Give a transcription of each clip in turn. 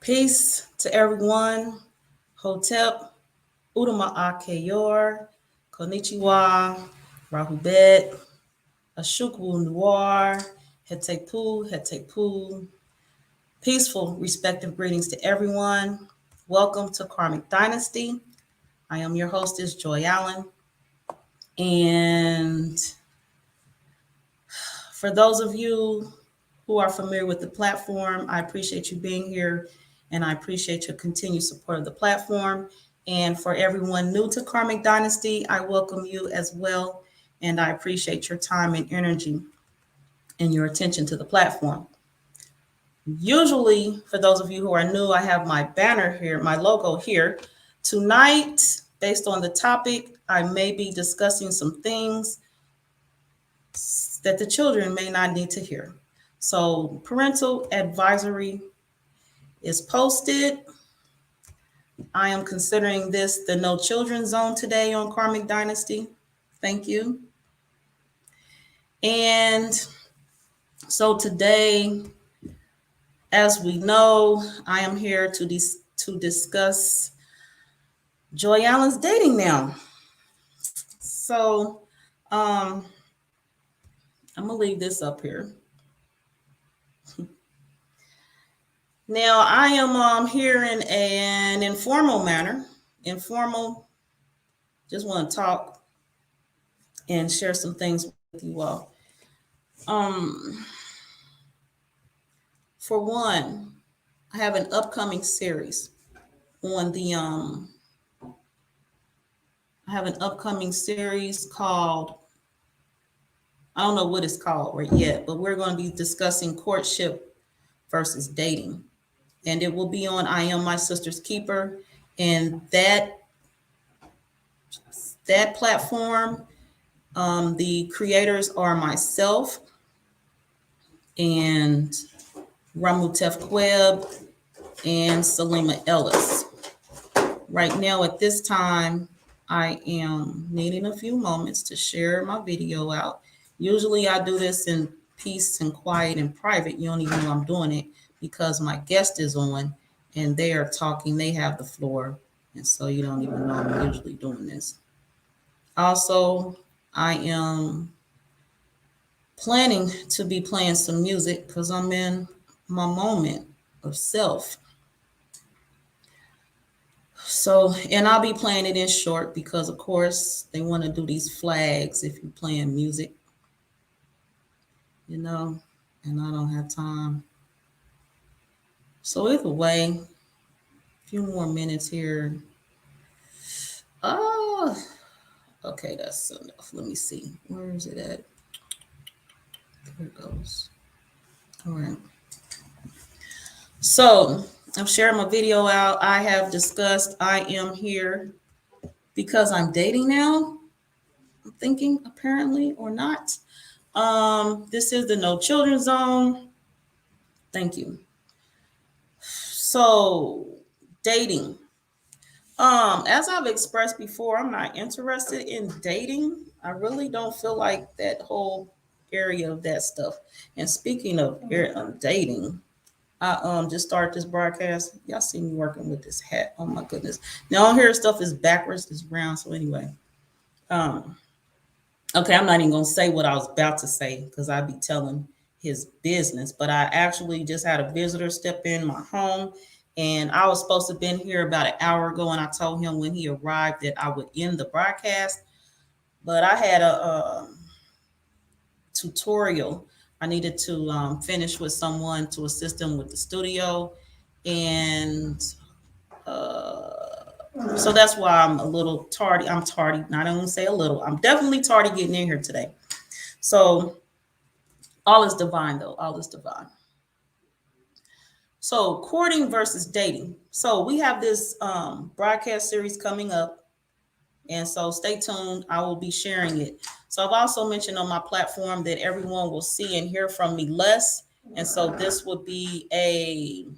Peace to everyone. Hotep, Udama Akeyor, Konnichiwa, Rahubet, Ashukwu Noir, Hetepu. Peaceful, respective greetings to everyone. Welcome to Karmic Dynasty. I am your hostess, Joy Allen. And for those of you who are familiar with the platform, I appreciate you being here and I appreciate your continued support of the platform. And for everyone new to Karmic Dynasty, I welcome you as well. And I appreciate your time and energy and your attention to the platform. Usually, for those of you who are new, I have my banner here, my logo here. Tonight, based on the topic, I may be discussing some things that the children may not need to hear. So parental advisory is posted. I am considering this the no children zone today on Karmic Dynasty. Thank you. And so today, as we know, I am here to discuss Joy Allen's dating now. So I'm gonna leave this up here. Now, I am here in an informal manner. Just want to talk and share some things with you all. For one, I have an upcoming series on the I have an upcoming series called, I don't know what it's called right yet, but we're going to be discussing courtship versus dating. And it will be on I Am My Sister's Keeper. And that platform, the creators are myself and Ramutef Queb and Salima Ellis. Right now at this time, I am needing a few moments to share my video out. Usually I do this in peace and quiet and private. You don't even know I'm doing it because my guest is on and they are talking. They have the floor. And so you don't even know I'm usually doing this. Also, I am planning to be playing some music because I'm in my moment of self. So, and I'll be playing it in short because, of course, they want to do these flags if you're playing music, you know, and I don't have time. So either way, a few more minutes here. Oh, okay, that's enough. Let me see. Where is it at? There it goes. All right. So I'm sharing my video out. I have discussed I am here because I'm dating now. I'm thinking apparently or not. This is the no children zone. Thank you. So dating. As I've expressed before, I'm not interested in dating. I really don't feel like that whole area of that stuff. And speaking of dating, I just started this broadcast. Y'all see me working with this hat. Oh my goodness. Now all here stuff is backwards, it's brown. So anyway. Okay, I'm not even gonna say what I was about to say because I'd be telling his business. But I actually just had a visitor step in my home. And I was supposed to have been here about an hour ago, and I told him when he arrived that I would end the broadcast. But I had a tutorial I needed to finish with someone to assist them with the studio. And so that's why I'm a little tardy. I'm tardy. Not going to say a little. I'm definitely tardy getting in here today. So all is divine, though. All is divine. So courting versus dating. So we have this broadcast series coming up. And so stay tuned. I will be sharing it. So I've also mentioned on my platform that everyone will see and hear from me less. And so this would be a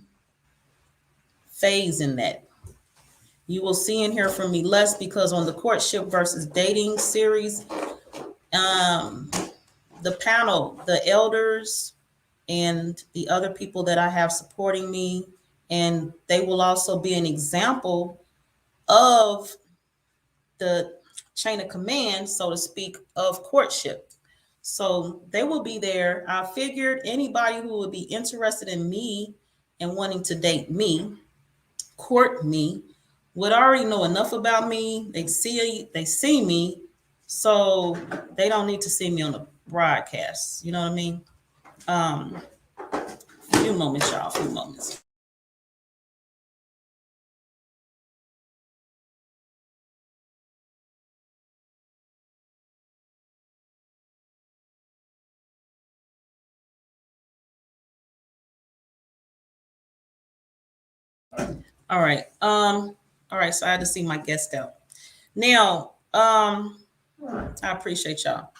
phase in that. You will see and hear from me less because on the courtship versus dating series, the panel, the elders, and the other people that I have supporting me And they will also be an example of the chain of command, so to speak, of courtship. So they will be there. I figured anybody who would be interested in me and wanting to date me, court me, would already know enough about me. They see me, so they don't need to see me on the broadcast. You know what I mean? Um, few moments, y'all. Few moments. All right. All right. So I had to see my guest out. Now, I appreciate y'all.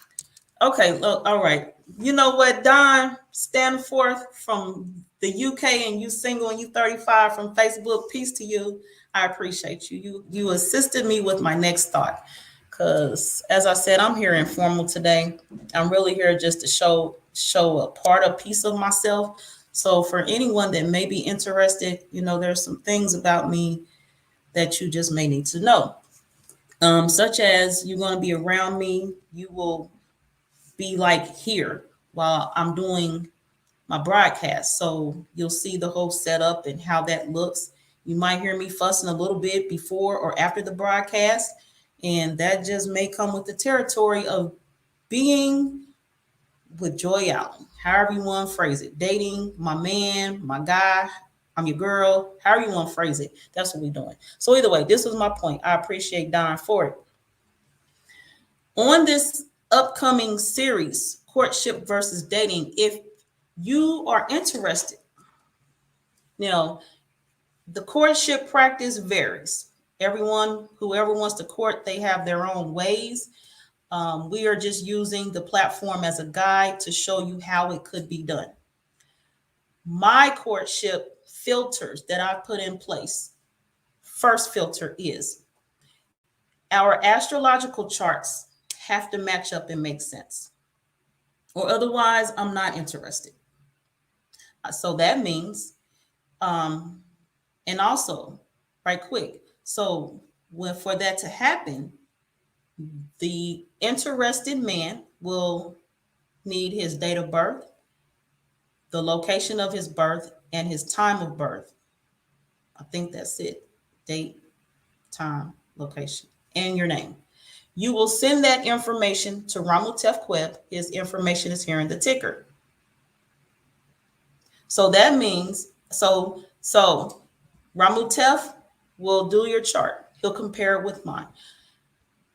Okay, look, all right. You know what, Don Stanforth from the UK, and you single and you 35 from Facebook. Peace to you. I appreciate you. You assisted me with my next thought. Cause as I said, I'm here informal today. I'm really here just to show a piece of myself. So for anyone that may be interested, there's some things about me that you just may need to know. Such as you're going to be around me, you will be like here while I'm doing my broadcast. So you'll see the whole setup and how that looks. You might hear me fussing a little bit before or after the broadcast. And that just may come with the territory of being with Joy Allen, however you want to phrase it. Dating my man, my guy, I'm your girl, however you want to phrase it. That's what we're doing. So either way, this was my point. I appreciate Don for it. On this upcoming series, Courtship versus Dating, if you are interested, the courtship practice varies. Whoever wants to court, they have their own ways. We are just using the platform as a guide to show you how it could be done. My courtship filters that I put in place. First filter is our astrological charts have to match up and make sense, or otherwise I'm not interested. So that means, and also right quick. So for that to happen, the interested man will need his date of birth, the location of his birth, and his time of birth. I think that's it. Date, time, location, and your name. You will send that information to Ramutef Queb. His information is here in the ticker. So that means, so Ramutef will do your chart. He'll compare it with mine.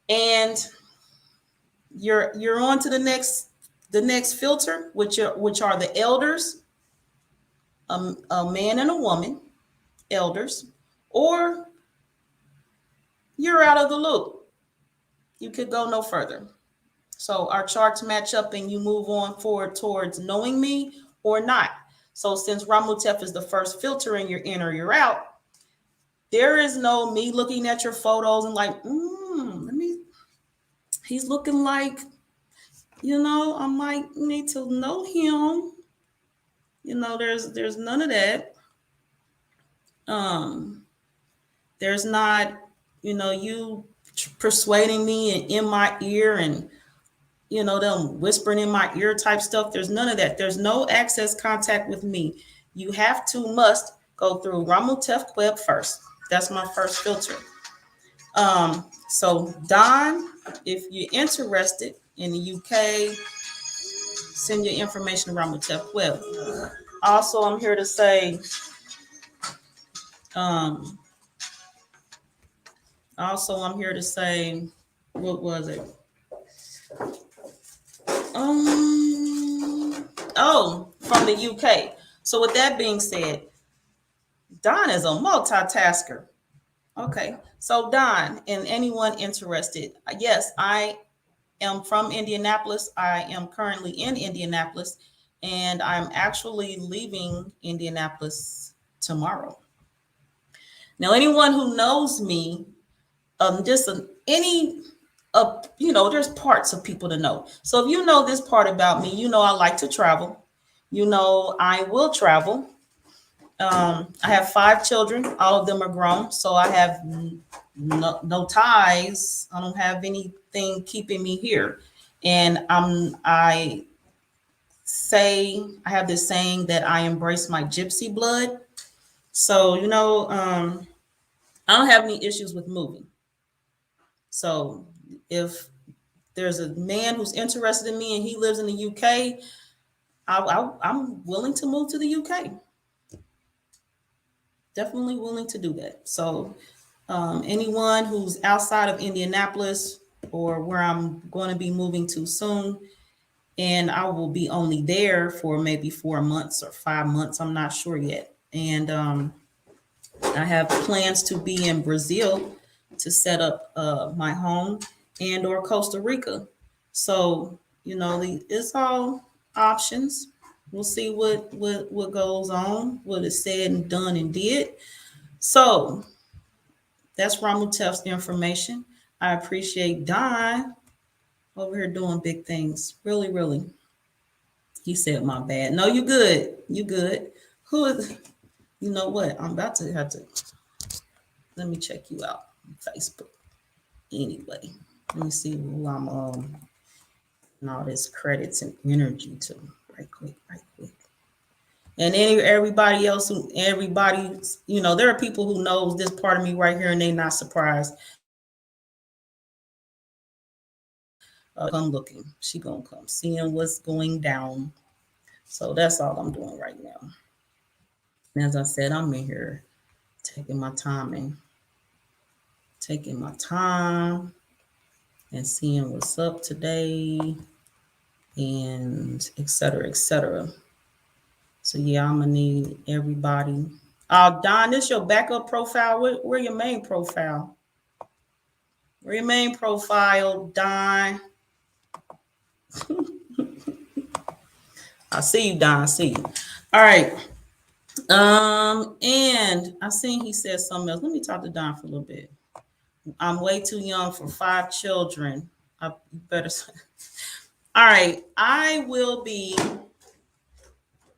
And you're on to the next filter, which are the elders, a man and a woman, elders, or you're out of the loop. You could go no further. So our charts match up and you move on forward towards knowing me or not. So since Ramutef is the first filter and you're in or you're out, there is no me looking at your photos and like, he's looking like, I might need to know him. There's none of that. There's not, you persuading me and in my ear and, them whispering in my ear type stuff. There's none of that. There's no access contact with me. You must go through Ramutef Queb first. That's my first filter. So Don, if you're interested in the UK, send your information to Ramutef Queb. Also, I'm here to say, what was it? From the UK. So with that being said, Don is a multitasker. Okay. So Don, and anyone interested, yes, I am from Indianapolis. I am currently in Indianapolis, and I'm actually leaving Indianapolis tomorrow. Now, anyone who knows me, there's parts of people to know. So if you know this part about me, I like to travel. I will travel. I have 5 children. All of them are grown, so I have no ties. I don't have anything keeping me here. And I have this saying that I embrace my gypsy blood. So, I don't have any issues with moving. So if there's a man who's interested in me and he lives in the UK, I'm willing to move to the UK. Definitely willing to do that. So anyone who's outside of Indianapolis or where I'm going to be moving to soon, and I will be only there for maybe 4 months or 5 months. I'm not sure yet. And I have plans to be in Brazil to set up my home, and or Costa Rica. So, it's all options. We'll see what goes on, what is said and done and did. So that's Ramutef's information. I appreciate Don over here doing big things. Really, really. He said, my bad. No, you good. You good. Who is, you know what? I'm about to have to, let me check you out on Facebook. Anyway, let me see who I'm and all this credits and energy to. Right quick. And then everybody else there are people who knows this part of me right here and they not surprised. Come looking. She gonna come seeing what's going down. So that's all I'm doing right now. And as I said, I'm in here taking my time and seeing what's up today and et cetera, et cetera. So yeah, I'm gonna need everybody. Don, this your backup profile. Where your main profile? Where your main profile, Don? I see you, Don. I see you. All right. And I seen he said something else. Let me talk to Don for a little bit. I'm way too young for 5 children. I better. All right. I will be.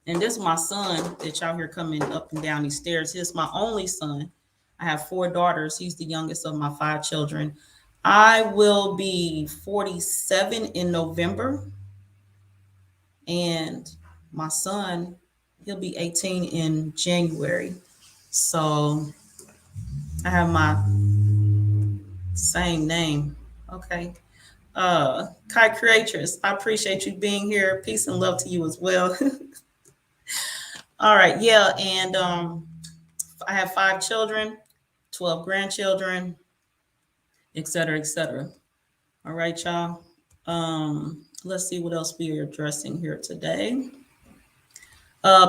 And this is my son that y'all hear coming up and down these stairs. He's my only son. I have 4 daughters. He's the youngest of my 5 children. I will be 47 in November. And my son, he'll be 18 in January. So I have my same name. Okay. Kai Creatress, I appreciate you being here. Peace and love to you as well. All right, yeah, and I have 5 children, 12 grandchildren, et cetera, et cetera. All right, y'all. Let's see what else we are addressing here today.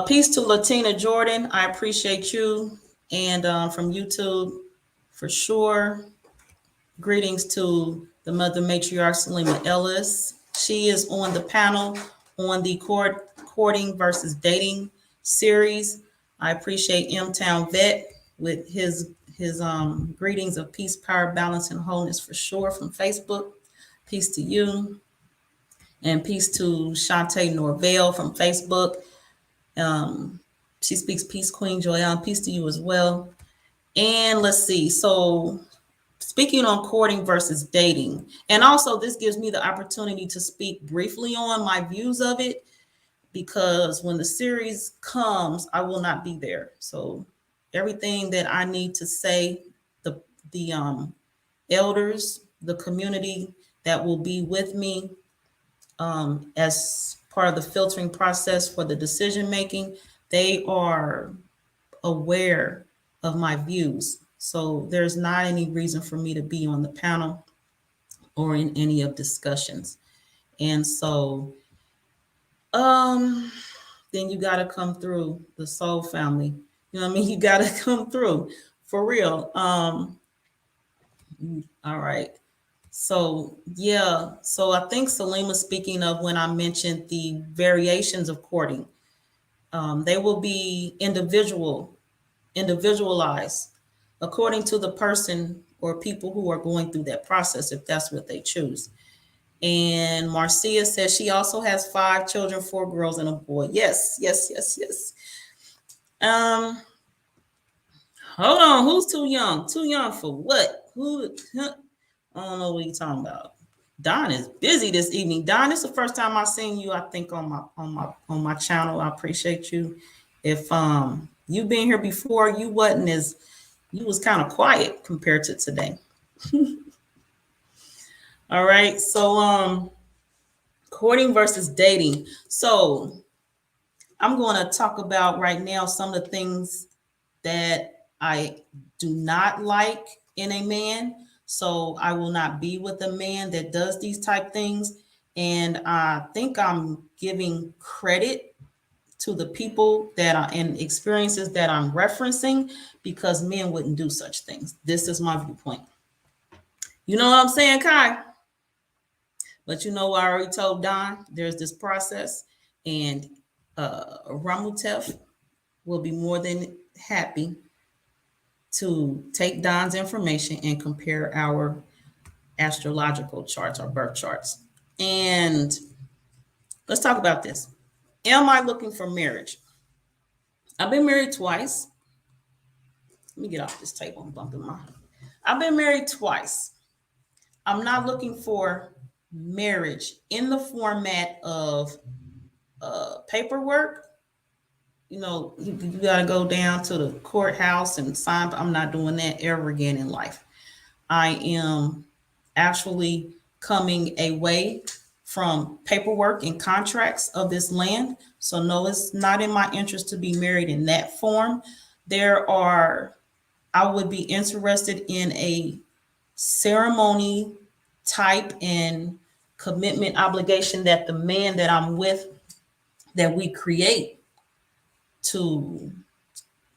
Peace to Latina Jordan. I appreciate you, and from YouTube for sure. Greetings to the mother matriarch Salima Ellis. She is on the panel on the courting versus dating series. I appreciate M-Town Vet with his greetings of peace, power, balance, and wholeness for sure from Facebook. Peace to you. And peace to Shantae Norvell from Facebook. She speaks peace, Queen Joyanne. Peace to you as well. And let's see. So speaking on courting versus dating, and also this gives me the opportunity to speak briefly on my views of it, because when the series comes, I will not be there. So everything that I need to say, the elders, the community that will be with me as part of the filtering process for the decision making, they are aware of my views. So there's not any reason for me to be on the panel or in any of discussions. And so then you got to come through the soul family. You know what I mean? You got to come through for real. All right. So, yeah. So I think Salima, speaking of when I mentioned the variations of courting, they will be individualized according to the person or people who are going through that process, if that's what they choose. And Marcia says she also has 5 children, 4 girls and a boy. Yes. Um, hold on. Who's too young? Too young for what? Who? I don't know what you're talking about. Don is busy this evening. Don, it's the first time I've seen you, I think, on my channel. I appreciate you. If you've been here before, you was kind of quiet compared to today. All right. So courting versus dating. So I'm going to talk about right now some of the things that I do not like in a man. So I will not be with a man that does these type things. And I think I'm giving credit to the people that are in experiences that I'm referencing, because men wouldn't do such things. This is my viewpoint. You know what I'm saying, Kai? But you know, I already told Don there's this process, and Ramutef will be more than happy to take Don's information and compare our astrological charts, our birth charts. And let's talk about this. Am I looking for marriage? I've been married twice. Let me get off this table and bump in my. I've been married twice. I'm not looking for marriage in the format of paperwork. You know, you got to go down to the courthouse and sign. I'm not doing that ever again in life. I am actually coming away from paperwork and contracts of this land. So no, it's not in my interest to be married in that form. I would be interested in a ceremony type and commitment obligation that the man that I'm with, that we create to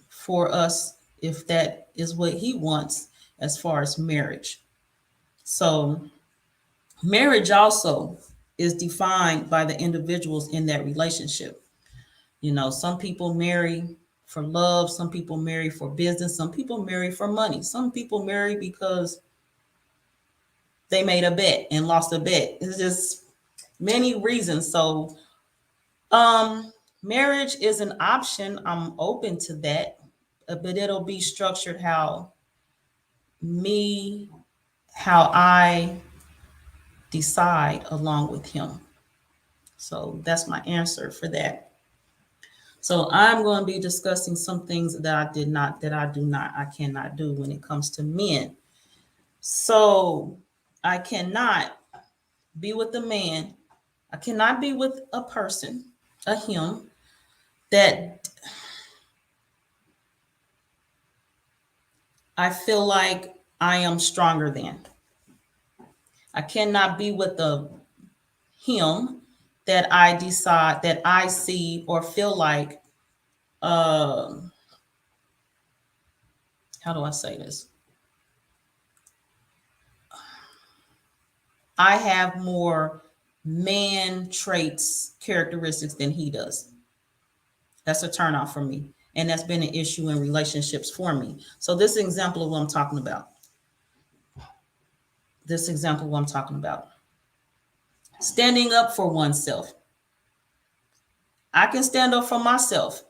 for us, if that is what he wants as far as marriage. So marriage also is defined by the individuals in that relationship. You know, some people marry for love, some people marry for business, some people marry for money, some people marry because they made a bet and lost a bet. It's just many reasons. So marriage is an option. I'm open to that, but it'll be structured how I decide along with him. So that's my answer for that. So I'm going to be discussing some things that I cannot do when it comes to men. So I cannot be with a man. I cannot be with a person, a him, that I feel like I am stronger than. I cannot be with a him that I decide that I see or feel like, how do I say this? I have more man traits, characteristics than he does. That's a turnoff for me. And that's been an issue in relationships for me. So this is an example of what I'm talking about. Standing up for oneself. I can stand up for myself,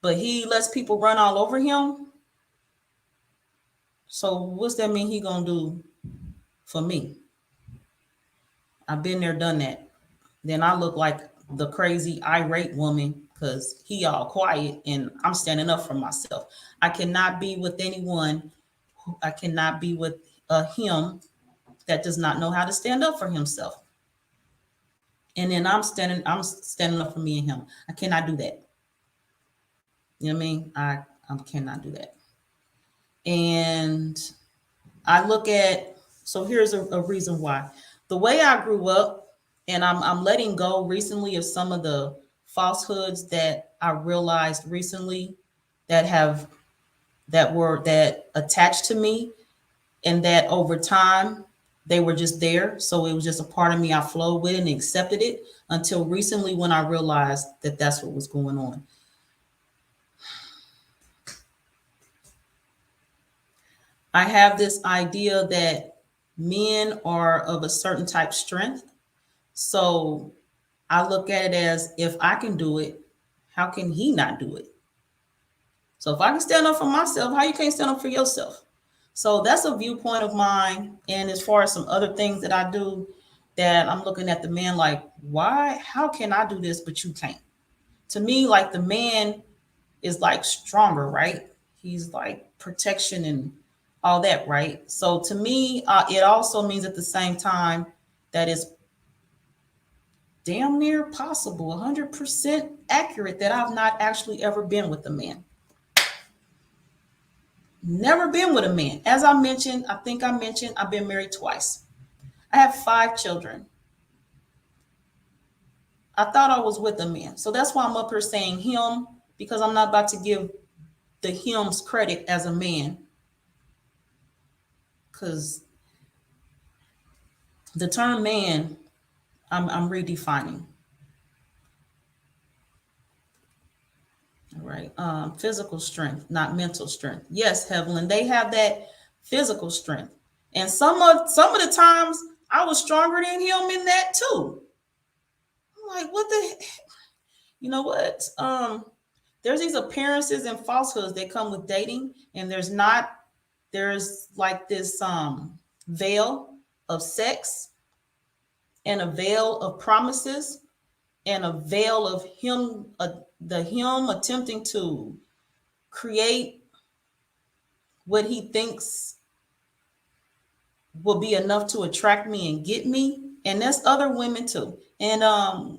but he lets people run all over him. So what's that mean he gonna do for me? I've been there, done that. Then I look like the crazy irate woman because he all quiet and I'm standing up for myself. I cannot be with anyone. I cannot be with him that does not know how to stand up for himself. And then I'm standing up for me and him. I cannot do that. You know what I mean? I cannot do that. And I look at, so here's a reason why. The way I grew up, and I'm letting go recently of some of the falsehoods that I realized recently that attached to me, and that over time they were just there. So it was just a part of me. I flowed with it and accepted it until recently when I realized that that's what was going on. I have this idea that men are of a certain type of strength. So I look at it as, if I can do it, how can he not do it? So if I can stand up for myself, how you can't stand up for yourself? So that's a viewpoint of mine. And as far as some other things that I do, that I'm looking at the man like, why? How can I do this, but you can't? To me, like the man is like stronger, right? He's like protection and all that, right? So to me, it also means at the same time that it's damn near possible, 100% accurate that I've not actually ever been with a man. Never been with a man. As I mentioned, I think I mentioned I've been married twice. I have 5 children. I thought I was with a man. So that's why I'm up here saying him, because I'm not about to give the him's credit as a man. Because the term man, I'm redefining. All right. Physical strength, not mental strength. Yes, Heaven, they have that physical strength. And some of the times I was stronger than him in that too. I'm like, what the, you know what? There's these appearances and falsehoods that come with dating, and there's like this veil of sex and a veil of promises and a veil of the him attempting to create what he thinks will be enough to attract me and get me. And that's other women too. And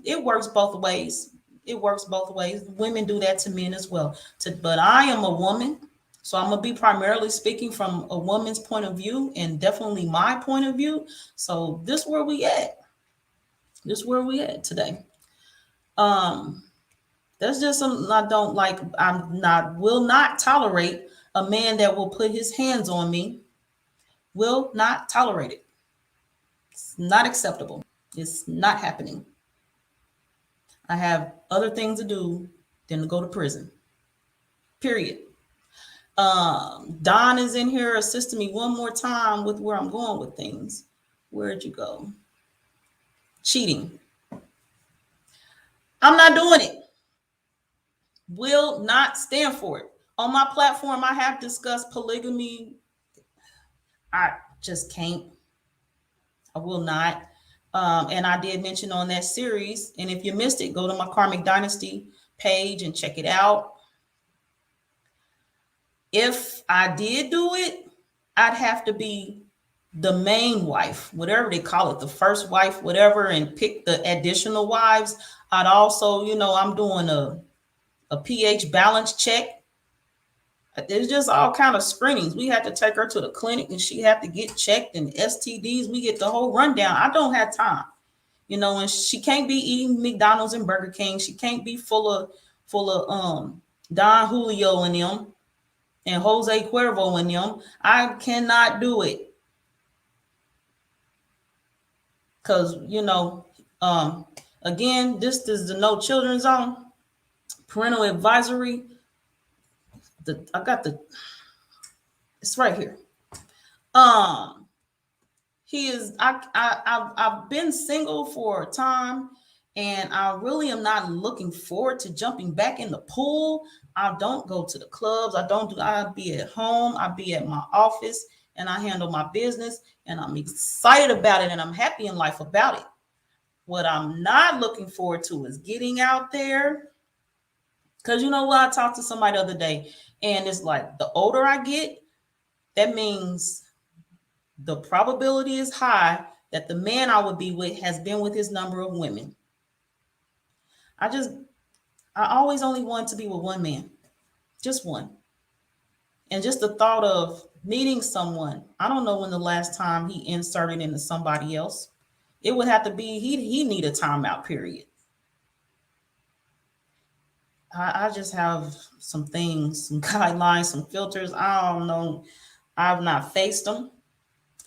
it works both ways. It works both ways. Women do that to men as well. But I am a woman, so I'm gonna be primarily speaking from a woman's point of view, and definitely my point of view. So this where we at. This where we at today. That's just something I don't like. Will not tolerate a man that will put his hands on me. Will not tolerate it. It's not acceptable. It's not happening. I have other things to do than to go to prison. Period. Don is in here assisting me one more time with where I'm going with things. Where'd you go? Cheating. I'm not doing it. Will not stand for it. On my platform, I have discussed polygamy. I just can't. I will not. And I did mention on that series. And if you missed it, go to my Karmic Dynasty page and check it out. If I did do it, I'd have to be the main wife, whatever they call it, the first wife, whatever, and pick the additional wives. I'd also, I'm doing a pH balance check. There's just all kind of screenings. We had to take her to the clinic and she had to get checked, and STDs. We get the whole rundown. I don't have time, and she can't be eating McDonald's and Burger King. She can't be full of Don Julio and them and Jose Cuervo and them. I cannot do it. Because, again, this is the no children zone. Parental advisory. It's right here. I've been single for a time, and I really am not looking forward to jumping back in the pool. I don't go to the clubs. I be at home. I be at my office, and I handle my business, and I'm excited about it, and I'm happy in life about it. What I'm not looking forward to is getting out there. Because you know what? I talked to somebody the other day, and it's like the older I get, that means the probability is high that the man I would be with has been with his number of women. I always only want to be with one man, just one. And just the thought of meeting someone, I don't know when the last time he inserted into somebody else. It would have to be, he need a timeout period. I just have some things, some guidelines, some filters. I don't know. I've not faced them.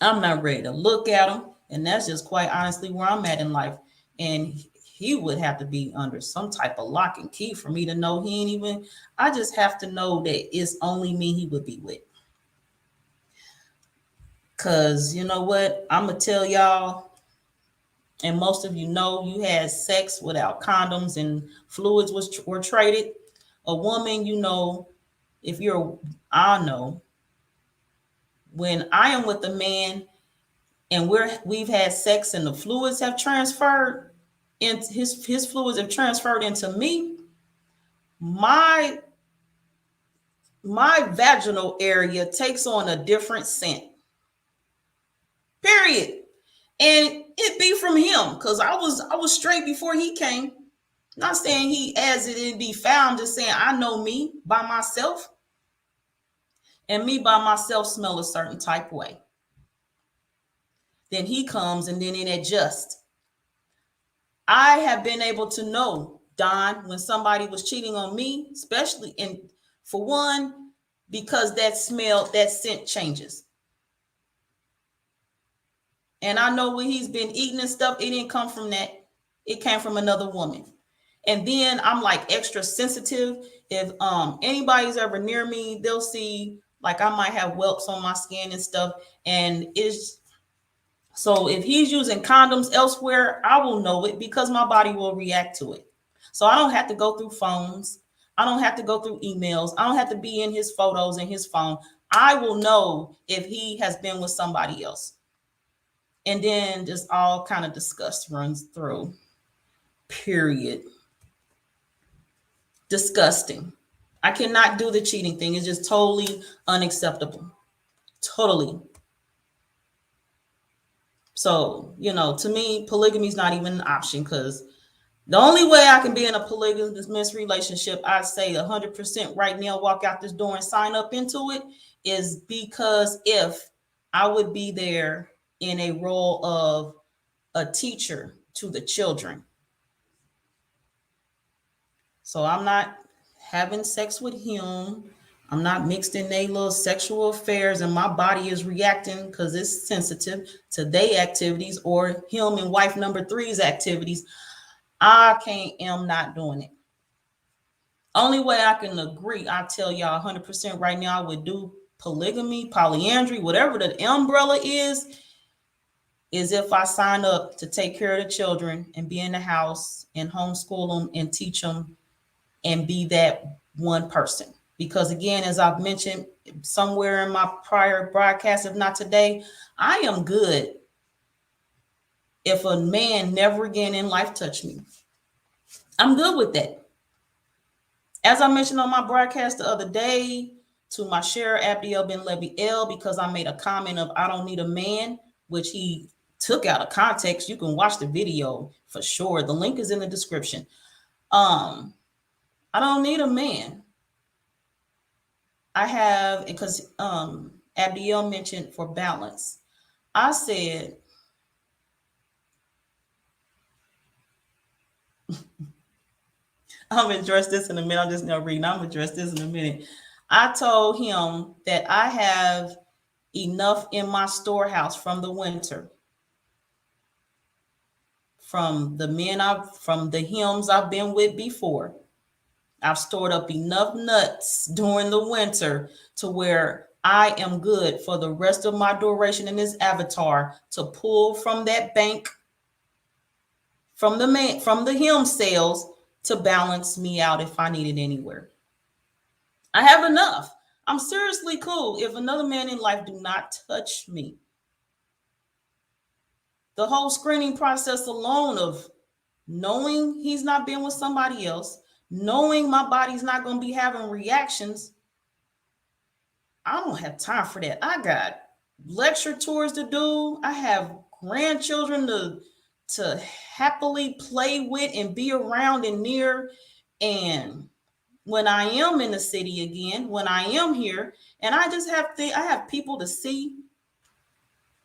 I'm not ready to look at them. And that's just quite honestly where I'm at in life. And he would have to be under some type of lock and key for me to know he ain't even. I just have to know that it's only me he would be with. Because you know what? I'm going to tell y'all, and most of you know, you had sex without condoms and fluids were traded. A woman, I know when I am with a man and we've had sex and the fluids have transferred, and his fluids have transferred into me, my vaginal area takes on a different scent. Period. And it be from him, because I was straight before he came. Not saying he as it and be found, just saying I know me by myself, and me by myself smell a certain type way. Then he comes and then it adjusts. I have been able to know, Don, when somebody was cheating on me, especially, and for one, because that scent changes. And I know when he's been eating and stuff, it didn't come from that. It came from another woman. And then I'm like extra sensitive. If anybody's ever near me, they'll see like I might have whelps on my skin and stuff. And so if he's using condoms elsewhere, I will know it because my body will react to it. So I don't have to go through phones. I don't have to go through emails. I don't have to be in his photos in his phone. I will know if he has been with somebody else. And then just all kind of disgust runs through. Period. Disgusting. I cannot do the cheating thing. It's just totally unacceptable. Totally. So, to me, polygamy is not even an option, because the only way I can be in a polygamous relationship, I'd say 100% right now, walk out this door and sign up into it, is because if I would be there in a role of a teacher to the children. So I'm not having sex with him. I'm not mixed in their little sexual affairs, and my body is reacting because it's sensitive to their activities or him and wife number three's activities. I am not doing it. Only way I can agree, I tell y'all 100% right now, I would do polygamy, polyandry, whatever the umbrella is if I sign up to take care of the children and be in the house and homeschool them and teach them and be that one person. Because again, as I've mentioned somewhere in my prior broadcast, if not today, I am good if a man never again in life touched me. I'm good with that. As I mentioned on my broadcast the other day to my share, Abdiel Ben Levy L, because I made a comment of I don't need a man, which he took out of context. You can watch the video for sure. The link is in the description. I don't need a man. I have, because Abdiel mentioned for balance. I said, I'm going to address this in a minute. I'm just now reading. I'm going to address this in a minute. I told him that I have enough in my storehouse from the winter, from the hymns I've been with before. I've stored up enough nuts during the winter to where I am good for the rest of my duration in this avatar to pull from that bank, from the hymn sales, to balance me out if I need it anywhere. I have enough. I'm seriously cool if another man in life do not touch me. The whole screening process alone of knowing he's not been with somebody else, knowing my body's not going to be having reactions, I don't have time for that. I got lecture tours to do. I have grandchildren to happily play with and be around and near. And when I am in the city again, when I am here, and I just I have people to see.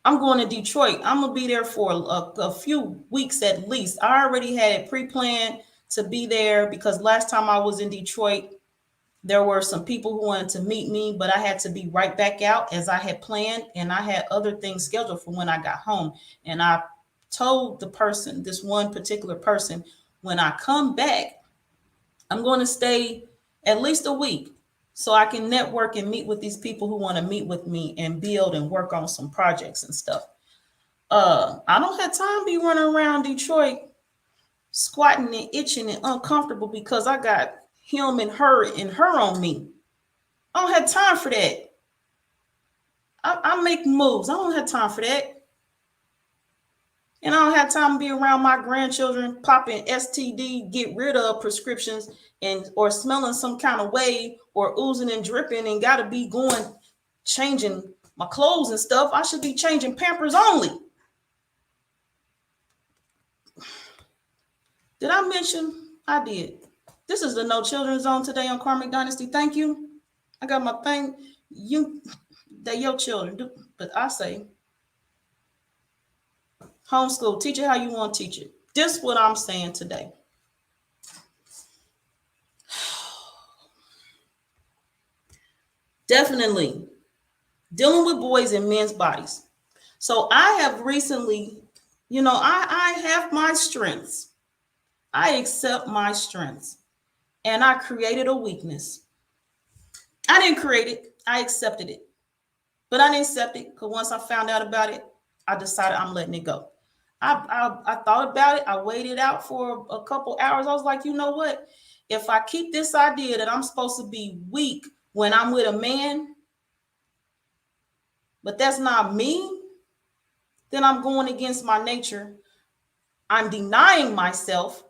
I'm going to Detroit. I'm going to be there for a few weeks at least. I already had it pre-planned to be there because last time I was in Detroit, there were some people who wanted to meet me, but I had to be right back out as I had planned. And I had other things scheduled for when I got home. And I told this one particular person, when I come back, I'm going to stay at least a week so I can network and meet with these people who want to meet with me and build and work on some projects and stuff. I don't have time to be running around Detroit squatting and itching and uncomfortable because I got him and her on me. I don't have time for that. I make moves. I don't have time for that. And I don't have time to be around my grandchildren popping STD, get rid of prescriptions, and or smelling some kind of way or oozing and dripping and got to be going changing my clothes and stuff. I should be changing Pampers only. Did I mention? I did. This is the No Children Zone today on Karmic Dynasty. Thank you. I got my thing. They your children, but I say homeschool. Teach it how you want to teach it. This is what I'm saying today. Definitely dealing with boys and men's bodies. So I have recently, I have my strengths. I accept my strengths. And I created a weakness. I didn't create it. I accepted it. But I didn't accept it because once I found out about it, I decided I'm letting it go. I thought about it. I waited out for a couple hours. I was like, you know what? If I keep this idea that I'm supposed to be weak when I'm with a man, but that's not me, then I'm going against my nature. I'm denying myself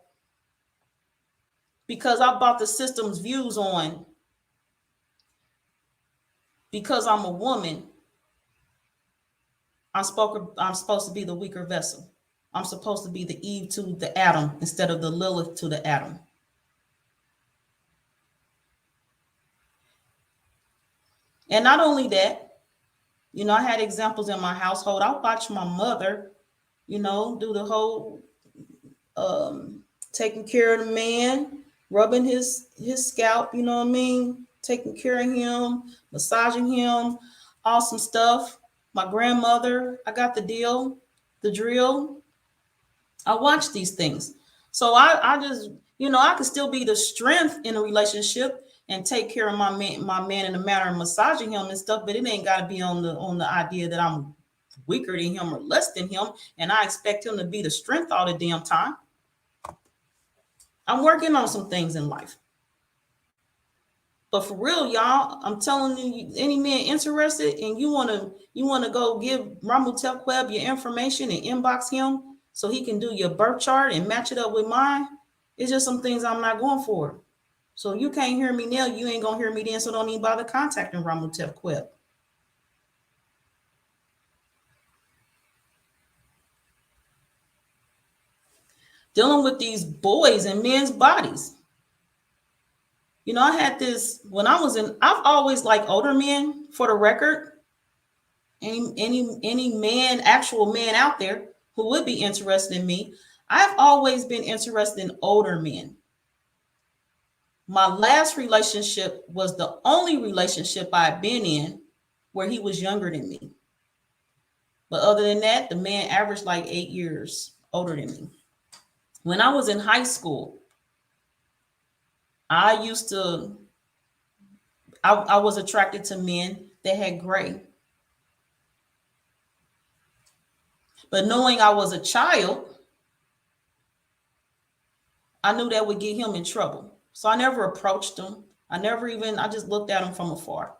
because I bought the system's views on, because I'm a woman, I'm supposed to be the weaker vessel. I'm supposed to be the Eve to the Adam instead of the Lilith to the Adam. And not only that, I had examples in my household. I watched my mother, do the whole taking care of the man, rubbing his scalp, taking care of him, massaging him, awesome stuff. My grandmother, I got the drill. I watched these things. So I just, I could still be the strength in a relationship and take care of my man in the matter of massaging him and stuff, but it ain't got to be on the idea that I'm weaker than him or less than him, and I expect him to be the strength all the damn time. I'm working on some things in life. But for real, y'all, I'm telling you, any man interested and you want to go give Ramutel Webb your information and inbox him so he can do your birth chart and match it up with mine, it's just some things I'm not going for. So you can't hear me now, you ain't going to hear me then, so don't even bother contacting Ramutel Webb. Dealing with these boys and men's bodies. I had this when I've always liked older men, for the record. Any man, actual man out there who would be interested in me, I've always been interested in older men. My last relationship was the only relationship I've been in where he was younger than me. But other than that, the man averaged like 8 years older than me. When I was in high school, I was attracted to men that had gray. But knowing I was a child, I knew that would get him in trouble. So I never approached him. I just looked at him from afar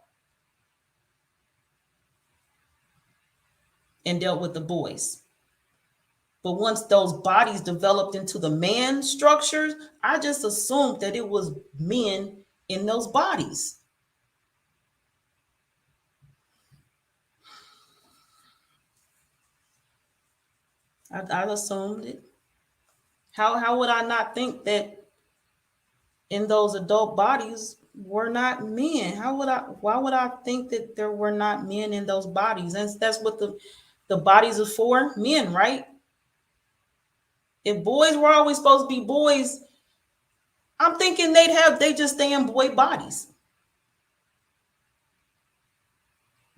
and dealt with the boys. But once those bodies developed into the man structures, I just assumed that it was men in those bodies. I assumed it. How would I not think that in those adult bodies were not men? Why would I think that there were not men in those bodies? And that's what the bodies are for, men, right? If boys were always supposed to be boys, I'm thinking they just stay in boy bodies.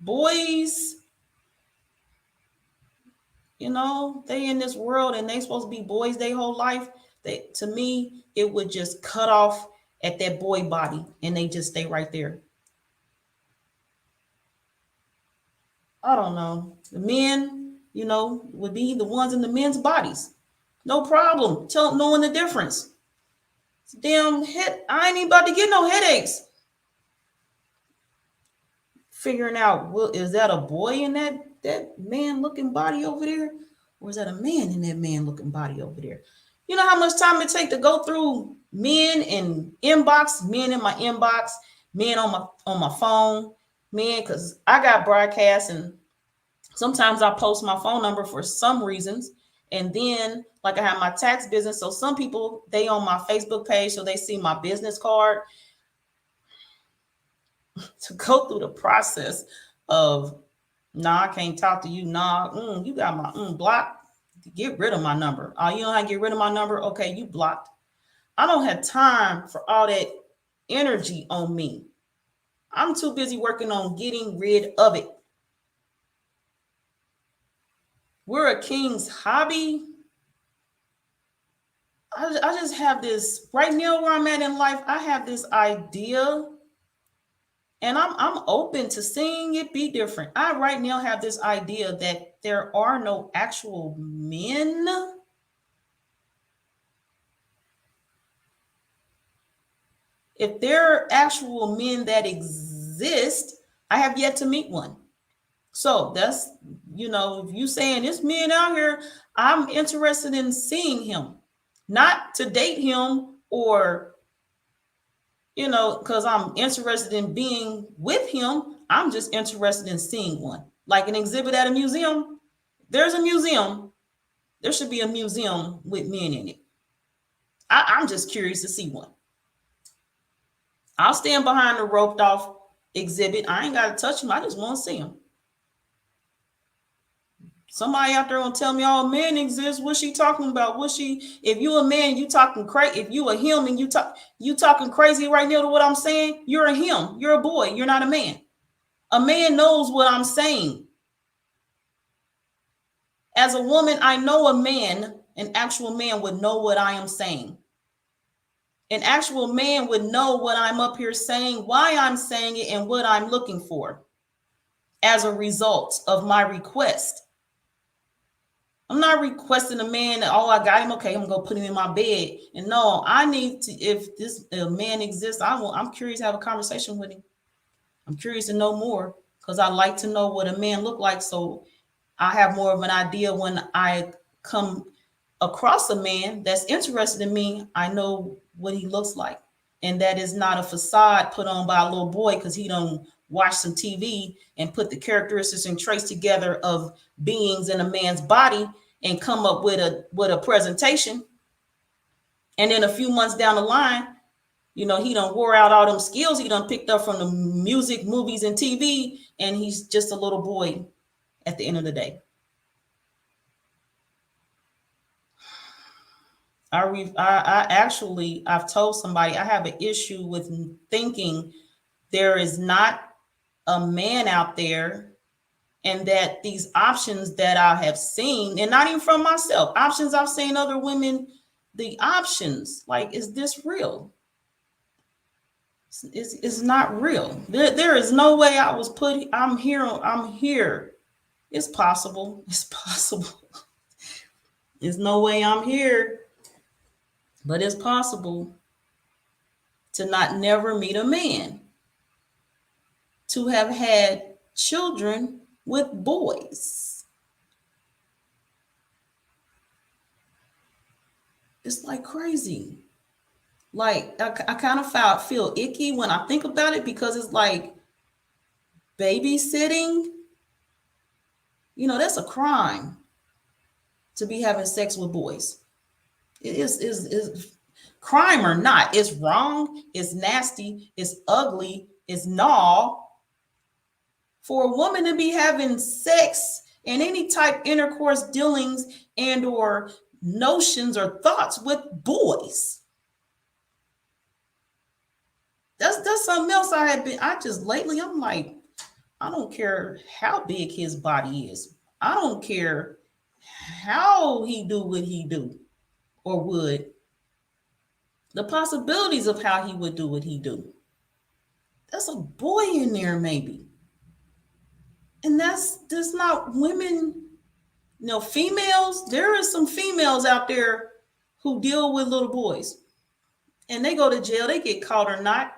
Boys, they in this world and they supposed to be boys their whole life. To me, it would just cut off at that boy body and they just stay right there. I don't know. The men, would be the ones in the men's bodies. No problem. Knowing the difference. Damn head. I ain't even about to get no headaches. figuring out, well, is that a boy in that man looking body over there? Or is that a man in that man looking body over there? You know how much time it take to go through men and inbox, men in my inbox, men on my phone, men, because I got broadcasts and sometimes I post my phone number for some reasons. And then like I have my tax business. So some people, they on my Facebook page, so they see my business card. To go through the process of, nah, I can't talk to you. Nah, you got my block. Get rid of my number. Oh, you know how to get rid of my number? Okay, you blocked. I don't have time for all that energy on me. I'm too busy working on getting rid of it. We're a king's hobby. I just have this right now where I'm at in life. I have this idea, and I'm open to seeing it be different. I right now have this idea that there are no actual men. If there are actual men that exist, I have yet to meet one. So that's, if you saying this man out here, I'm interested in seeing him, not to date him or, because I'm interested in being with him. I'm just interested in seeing one, like an exhibit at a museum. There's a museum. There should be a museum with men in it. I'm just curious to see one. I'll stand behind the roped off exhibit. I ain't got to touch him. I just want to see him. Somebody out there gonna tell me, oh, men exist. What's she talking about? If you a man, you talking crazy. If you a him and you talking crazy right now to what I'm saying, you're a him. You're a boy. You're not a man. A man knows what I'm saying. As a woman, I know an actual man would know what I am saying. An actual man would know what I'm up here saying, why I'm saying it, and what I'm looking for as a result of my request. I'm not requesting a man that, oh, I got him. Okay, I'm going to put him in my bed. And no, I need to, if this man exists, I'm curious to have a conversation with him. I'm curious to know more because I like to know what a man look like. So I have more of an idea when I come across a man that's interested in me. I know what he looks like. And that is not a facade put on by a little boy because he don't watch some TV and put the characteristics and traits together of beings in a man's body and come up with a presentation. And then a few months down the line, he done wore out all them skills he done picked up from the music, movies, and TV, and he's just a little boy at the end of the day. I've told somebody I have an issue with thinking there is not a man out there, and that these options that I have seen, and not even from myself, options I've seen other women, the options, like, is this real? It's not real. There is no way I was put. I'm here. It's possible. It's possible. There's no way I'm here. But it's possible to not never meet a man, to have had children with boys. It's like crazy. Like I kind of feel icky when I think about it because it's like babysitting. That's a crime to be having sex with boys. It is crime or not. It's wrong. It's nasty. It's ugly. It's gnaw. For a woman to be having sex and any type intercourse dealings and or notions or thoughts with boys. That's something else lately I'm like, I don't care how big his body is. I don't care how he do what he do or would. The possibilities of how he would do what he do. There's a boy in there maybe. And that's not women, females. There are some females out there who deal with little boys and they go to jail. They get caught or not.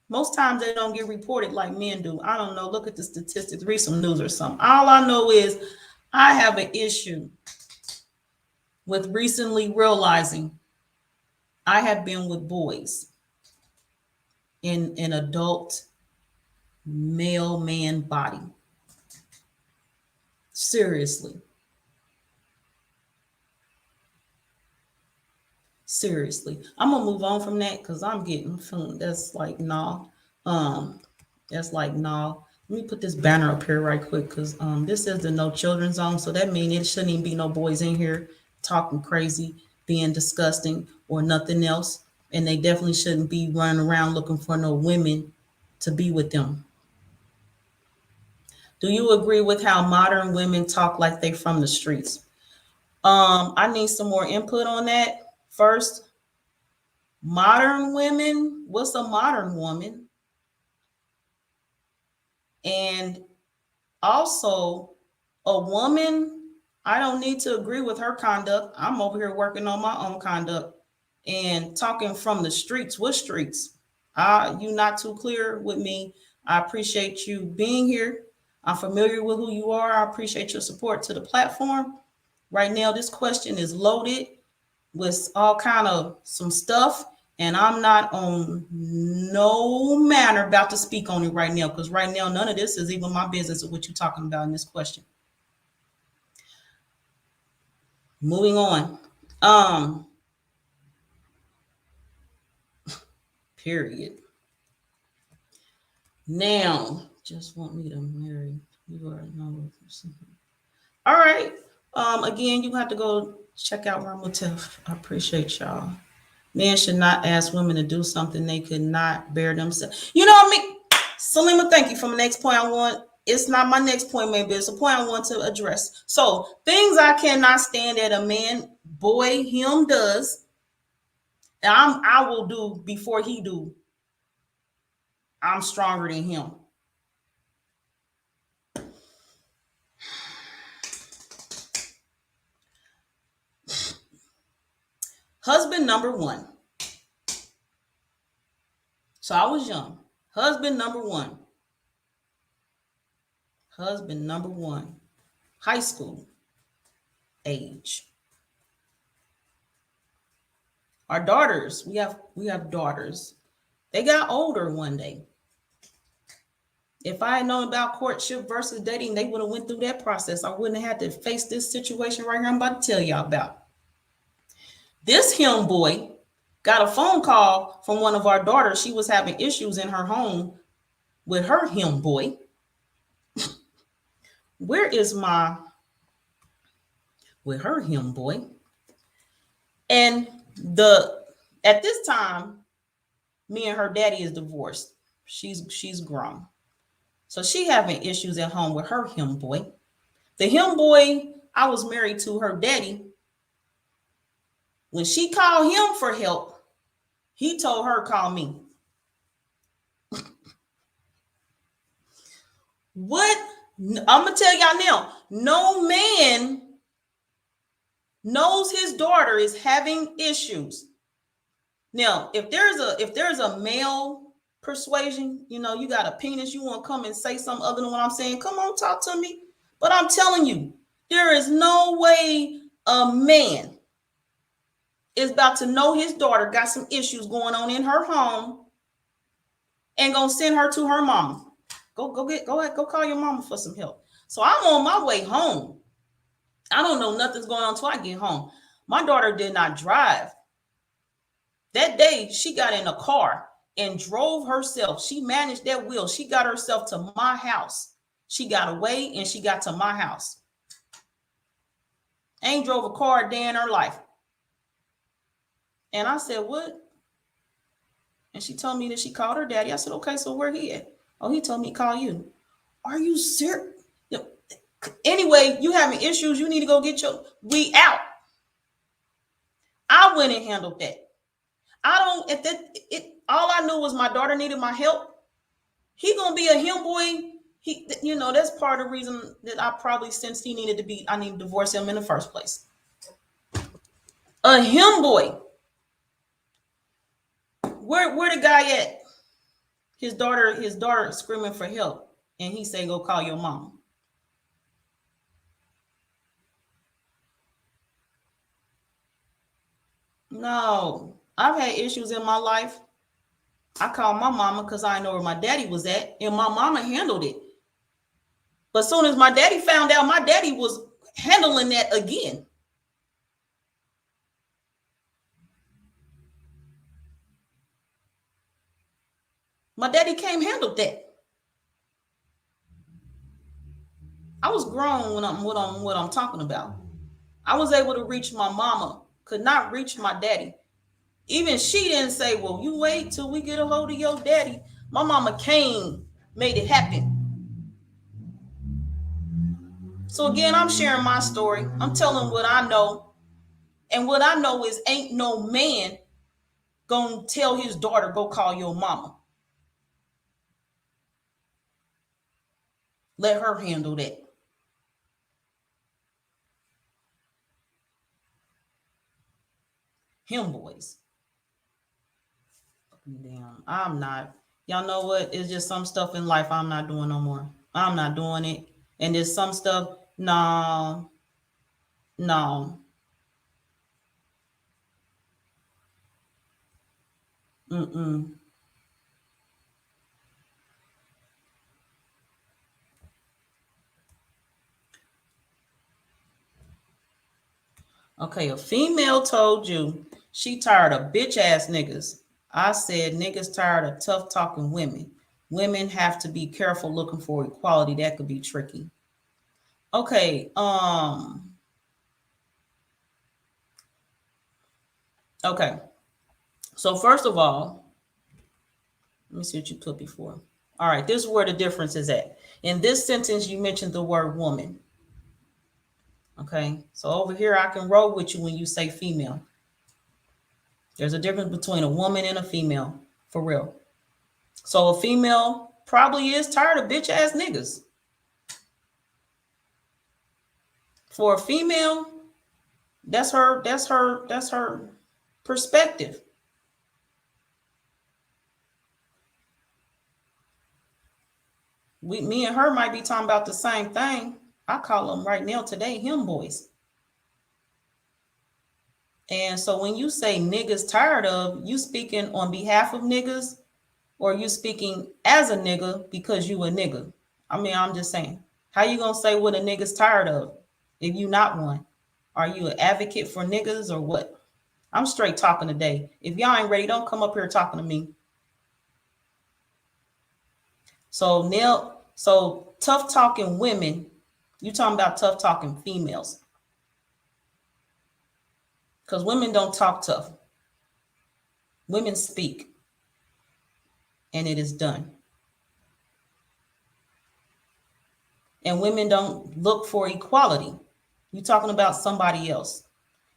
Most times they don't get reported like men do. I don't know. Look at the statistics, read some news or something. All I know is I have an issue with recently realizing I have been with boys in an adult male man body. Seriously. Seriously. I'm gonna move on from that because I'm getting feeling that's like nah. That's like nah. Let me put this banner up here right quick because this is the no children zone. So that means it shouldn't even be no boys in here talking crazy, being disgusting, or nothing else. And they definitely shouldn't be running around looking for no women to be with them. Do you agree with how modern women talk like they from the streets? I need some more input on that. First, modern women, what's a modern woman? And also, a woman, I don't need to agree with her conduct. I'm over here working on my own conduct and talking from the streets. What streets? You not too clear with me. I appreciate you being here. I'm familiar with who you are. I appreciate your support to the platform. Right now, this question is loaded with all kind of some stuff, and I'm not on no manner about to speak on it right now because right now none of this is even my business of what you're talking about in this question. Moving on. Period. Now, just want me to marry you are no. All right. Again, you have to go check out Ramotif. I appreciate y'all. Men should not ask women to do something they could not bear themselves. You know what I mean? Salima, thank you. For my next point, I want, it's not my next point, maybe it's a point I want to address. So, things I cannot stand that a man, boy, him does, and I will do before he do. I'm stronger than him. Husband number one. So I was young. Husband number one. Husband number one. High school age. Our daughters, we have daughters. They got older one day. If I had known about courtship versus dating, they would have went through that process. I wouldn't have had to face this situation right here I'm about to tell y'all about. This him boy got a phone call from one of our daughters. She was having issues in her home with her him boy. Where is my with her him boy? And at this time, me and her daddy is divorced. She's grown. So she having issues at home with her him boy. The him boy I was married to, her daddy, when she called him for help, he told her, call me. What? I'm going to tell y'all now, no man knows his daughter is having issues. Now, if there's a male persuasion, you know, you got a penis, you want to come and say something other than what I'm saying, come on, talk to me. But I'm telling you, there is no way a man is about to know his daughter got some issues going on in her home and gonna send her to her mama. Go ahead, go call your mama for some help. So I'm on my way home. I don't know nothing's going on until I get home. My daughter did not drive. That day, she got in a car and drove herself. She managed that wheel. She got herself to my house. She got away and she got to my house. Ain't drove a car a day in her life. And I said, what? And she told me that she called her daddy. I said, okay, so where he at? Oh, he told me to call you. Are you serious? Anyway, you having issues. You need to go get we out. I went and handled that. All I knew was my daughter needed my help. He gonna be a him boy. That's part of the reason that I probably sensed I need to divorce him in the first place. A him boy. Where the guy at? His daughter screaming for help, and he say, "Go call your mom." No, I've had issues in my life. I called my mama because I know where my daddy was at, and my mama handled it. But as soon as my daddy found out, my daddy was handling that again. My daddy came handled that. I was grown when what I'm talking about. I was able to reach my mama, could not reach my daddy. Even she didn't say, "Well, you wait till we get a hold of your daddy." My mama came, made it happen. So again, I'm sharing my story. I'm telling what I know. And what I know is ain't no man gonna tell his daughter, "Go call your mama." Let her handle that. Him boys. Damn, I'm not. Y'all know what? It's just some stuff in life I'm not doing no more. I'm not doing it. And there's some stuff, no, no. Mm-mm. Okay, a female told you she tired of bitch ass niggas. I said niggas tired of tough talking women. Women have to be careful looking for equality. That could be tricky. Okay, okay. So first of all, let me see what you put before. All right, this is where the difference is at. In this sentence, you mentioned the word woman. Okay, so over here, I can roll with you when you say female. There's a difference between a woman and a female, for real. So a female probably is tired of bitch ass niggas. For a female, that's her perspective. Me and her might be talking about the same thing. I call them right now today him boys. And so when you say niggas tired of, you speaking on behalf of niggas, or you speaking as a nigga because you a nigga? I mean, I'm just saying. How you gonna say what a nigga's tired of if you not one? Are you an advocate for niggas or what? I'm straight talking today. If y'all ain't ready, don't come up here talking to me. So Neil, so tough talking women, you talking about tough talking females. Because women don't talk tough. Women speak. And it is done. And women don't look for equality. You talking about somebody else.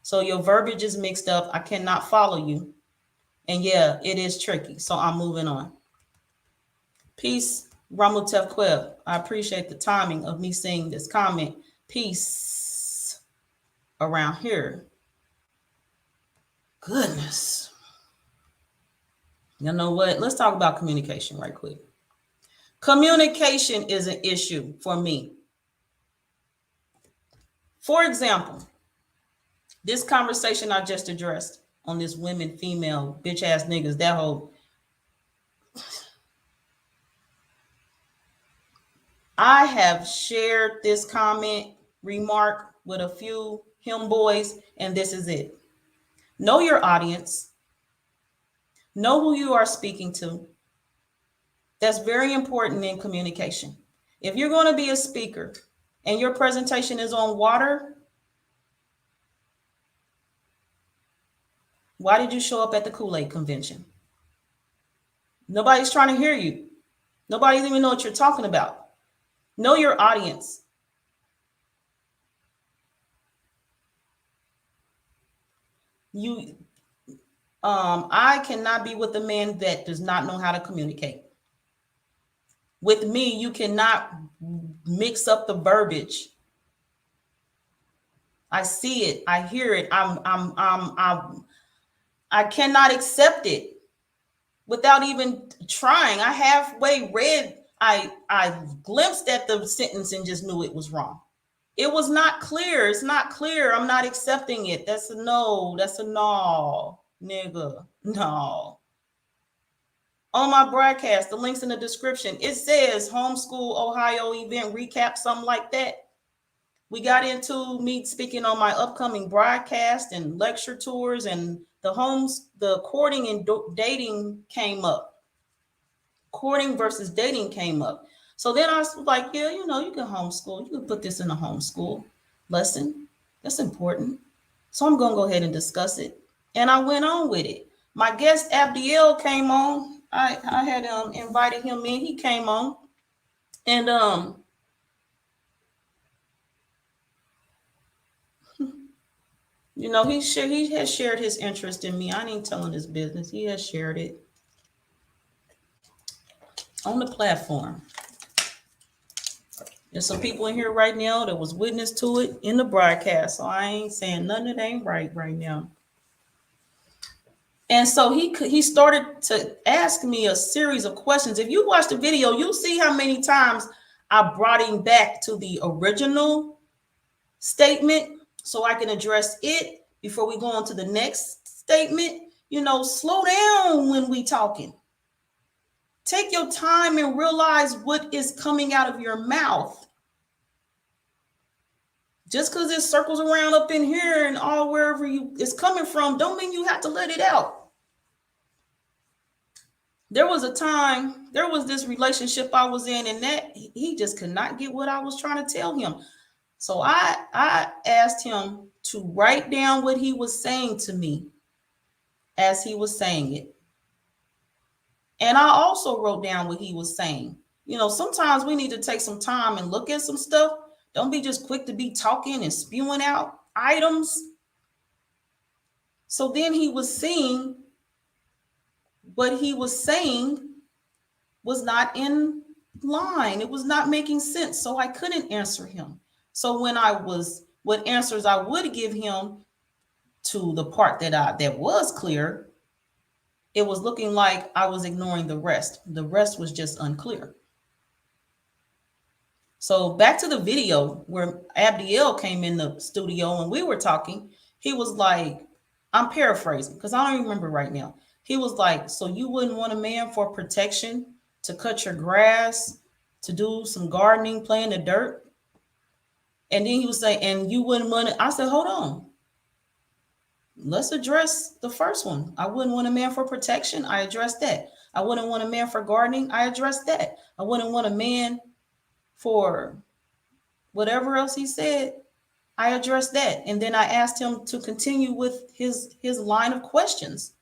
So your verbiage is mixed up. I cannot follow you. And yeah, it is tricky. So I'm moving on. Peace, Ramutef Kweb. I appreciate the timing of me seeing this comment. Peace around here. Goodness. You know what? Let's talk about communication right quick. Communication is an issue for me. For example, this conversation I just addressed on this women, female, bitch ass niggas, that whole. I have shared this comment remark with a few him boys, and this is it. Know your audience. Know who you are speaking to. That's very important in communication. If you're going to be a speaker and your presentation is on water, why did you show up at the Kool-Aid convention? Nobody's trying to hear you. Nobody even know what you're talking about. Know your audience. I cannot be with a man that does not know how to communicate. With me, you cannot mix up the verbiage. I see it. I hear it. I cannot accept it. without even trying. I halfway read, I glimpsed at the sentence and just knew it was wrong. It was not clear. It's not clear. I'm not accepting it. That's a no. That's a no, nigga. No. On my broadcast, the link's in the description. It says homeschool Ohio event recap, something like that. We got into me speaking on my upcoming broadcast and lecture tours, and the courting and dating came up. Courting versus dating came up. So then I was like, yeah, you can homeschool. You can put this in a homeschool lesson. That's important. So I'm going to go ahead and discuss it. And I went on with it. My guest Abdiel came on. I had invited him in. He came on. And he has shared his interest in me. I ain't telling his business. He has shared it on the platform. There's some people in here right now that was witness to it in the broadcast. So I ain't saying nothing that ain't right now. And so he started to ask me a series of questions. If you watch the video, you'll see how many times I brought him back to the original statement so I can address it before we go on to the next statement. Slow down when we talking. Take your time and realize what is coming out of your mouth. Just because it circles around up in here and all wherever it's coming from, don't mean you have to let it out. There was this relationship I was in, and that he just could not get what I was trying to tell him. So I asked him to write down what he was saying to me as he was saying it. And I also wrote down what he was saying. Sometimes we need to take some time and look at some stuff. Don't be just quick to be talking and spewing out items. So then he was seeing what he was saying was not in line. It was not making sense. So I couldn't answer him. So what answers I would give him to the part that was clear, it was looking like I was ignoring the rest. The rest was just unclear. So back to the video where Abdiel came in the studio and we were talking. He was like, I'm paraphrasing because I don't remember right now. He was like, so you wouldn't want a man for protection, to cut your grass, to do some gardening, play in the dirt? And then he was saying, and you wouldn't want it. I said, hold on. Let's address the first one. I wouldn't want a man for protection. I addressed that. I wouldn't want a man for gardening. I addressed that. I wouldn't want a man for whatever else he said. I addressed that. And then I asked him to continue with his line of questions.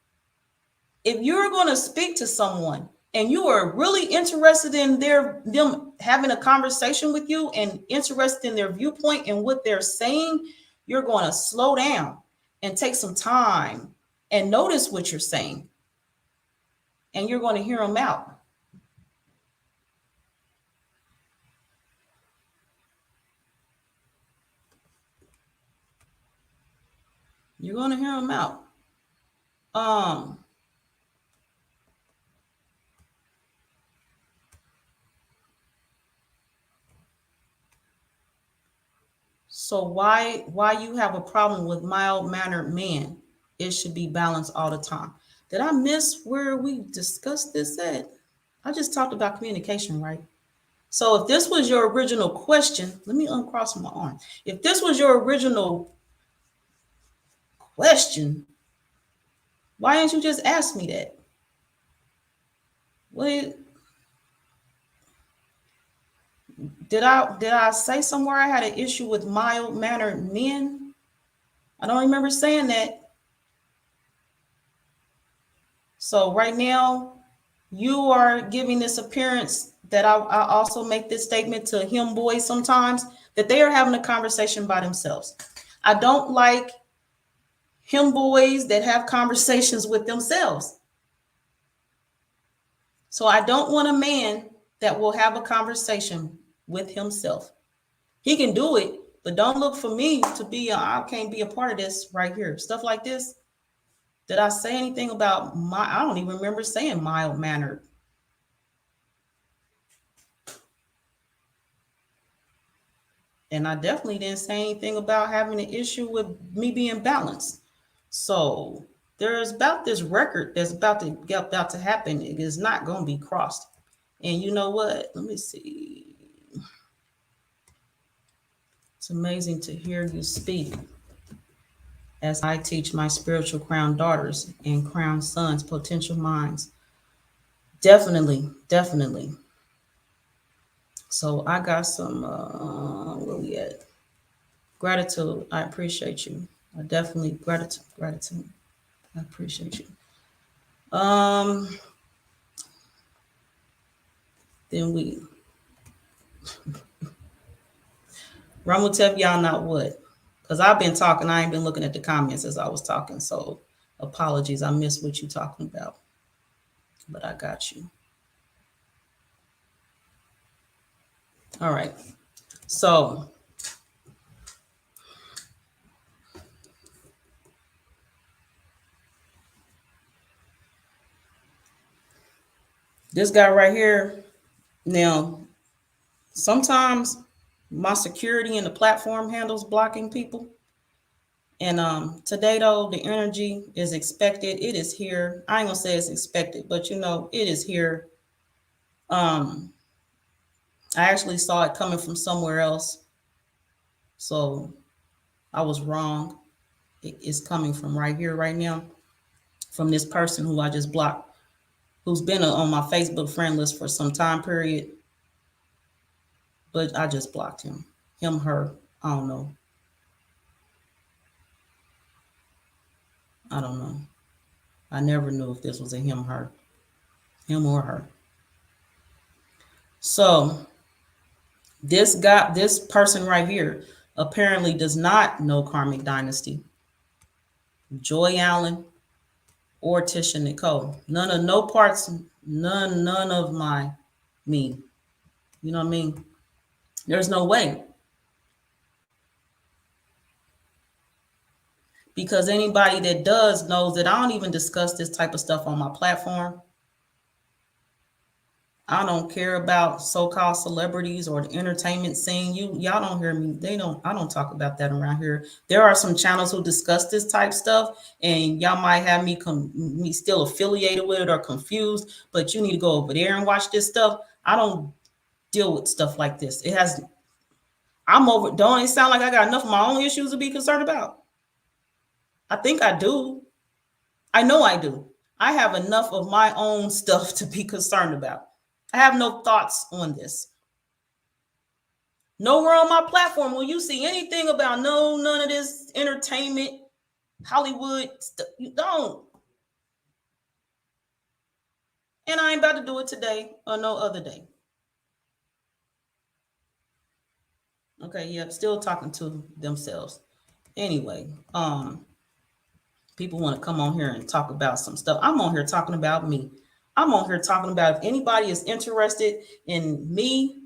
If you're going to speak to someone and you are really interested in them having a conversation with you and interested in their viewpoint and what they're saying, you're going to slow down and take some time and notice what you're saying. And you're going to hear them out. You're going to hear them out. So why you have a problem with mild-mannered men? It should be balanced all the time. Did I miss where we discussed this at? I just talked about communication, right? So if this was your original question, let me uncross my arm. If this was your original question, why didn't you just ask me that? What did I say somewhere I had an issue with mild-mannered men? I don't remember saying that. So right now, you are giving this appearance that I also make this statement to him boys sometimes, that they are having a conversation by themselves. I don't like him boys that have conversations with themselves. So I don't want a man that will have a conversation with himself. He can do it, but don't look for me to be, I can't be a part of this right here. Stuff like this. Did I say anything about I don't even remember saying mild mannered. And I definitely didn't say anything about having an issue with me being balanced. So there's about this record that's about to happen. It is not going to be crossed. And you know what? Let me see. It's amazing to hear you speak as I teach my spiritual crown daughters and crown sons, potential minds. Definitely, definitely. So I got some, where we at? Gratitude. I appreciate you. I definitely, gratitude. I appreciate you. Then we, Ron will tell y'all not what, because I've been talking. I ain't been looking at the comments as I was talking. So apologies. I missed what you talking about, but I got you. All right. So this guy right here, now, sometimes my security in the platform handles blocking people. And today though, the energy is expected. It is here. I ain't gonna say it's expected, but you know, it is here. I actually saw it coming from somewhere else. So I was wrong. It is coming from right here, right now, from this person who I just blocked, who's been on my Facebook friend list for some time period. But I just blocked him. Him, her, I don't know. I don't know. I never knew if this was a him, her, him or her. So this person right here apparently does not know Karmic Dynasty, Joy Allen, or Tisha Nicole. None of me. You know what I mean? There's no way. Because anybody that does knows that I don't even discuss this type of stuff on my platform. I don't care about so-called celebrities or the entertainment scene. Y'all don't hear me. I don't talk about that around here. There are some channels who discuss this type stuff, and y'all might have me still affiliated with it or confused, but you need to go over there and watch this stuff. I don't deal with stuff like this. Don't it sound like I got enough of my own issues to be concerned about? I think I do. I know I do. I have enough of my own stuff to be concerned about. I have no thoughts on this. Nowhere on my platform will you see anything about none of this entertainment, Hollywood stuff. You don't. And I ain't about to do it today or no other day. Okay, yeah, still talking to themselves. Anyway, people want to come on here and talk about some stuff. I'm on here talking about me. I'm on here talking about if anybody is interested in me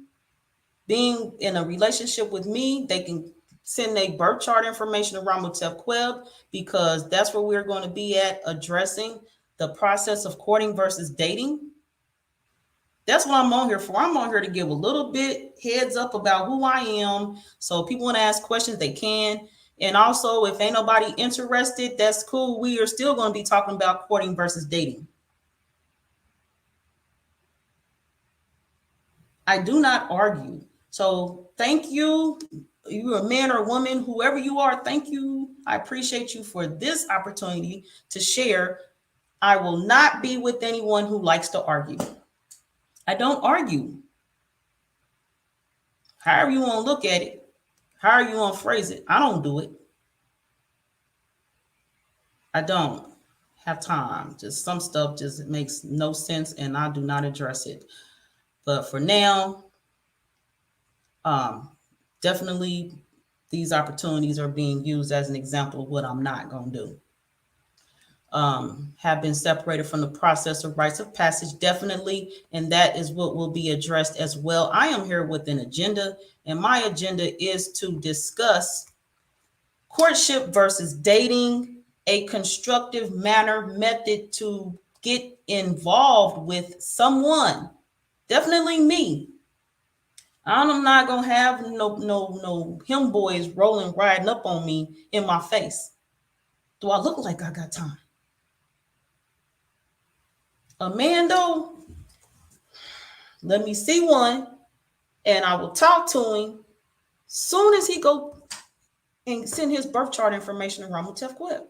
being in a relationship with me, they can send their birth chart information to Ramutef Queb, because that's where we're going to be at, addressing the process of courting versus dating. That's what I'm on here for. I'm on here to give a little bit heads up about who I am. So if people want to ask questions, they can. And also, if ain't nobody interested, that's cool. We are still going to be talking about courting versus dating. I do not argue. So thank you. You're a man or a woman, whoever you are, thank you. I appreciate you for this opportunity to share. I will not be with anyone who likes to argue. I don't argue. However you want to look at it, however you want to phrase it, I don't do it. I don't have time. Just some stuff just makes no sense, and I do not address it. But for now, definitely these opportunities are being used as an example of what I'm not going to do. Have been separated from the process of rites of passage, definitely, and that is what will be addressed as well. I am here with an agenda, and my agenda is to discuss courtship versus dating a constructive manner method to get involved with someone. Definitely me. I'm not gonna have no him boys rolling, riding up on me in my face. Do I look like I got time? A man though, let me see one, and I will talk to him soon as he go and send his birth chart information to Ramutef Web.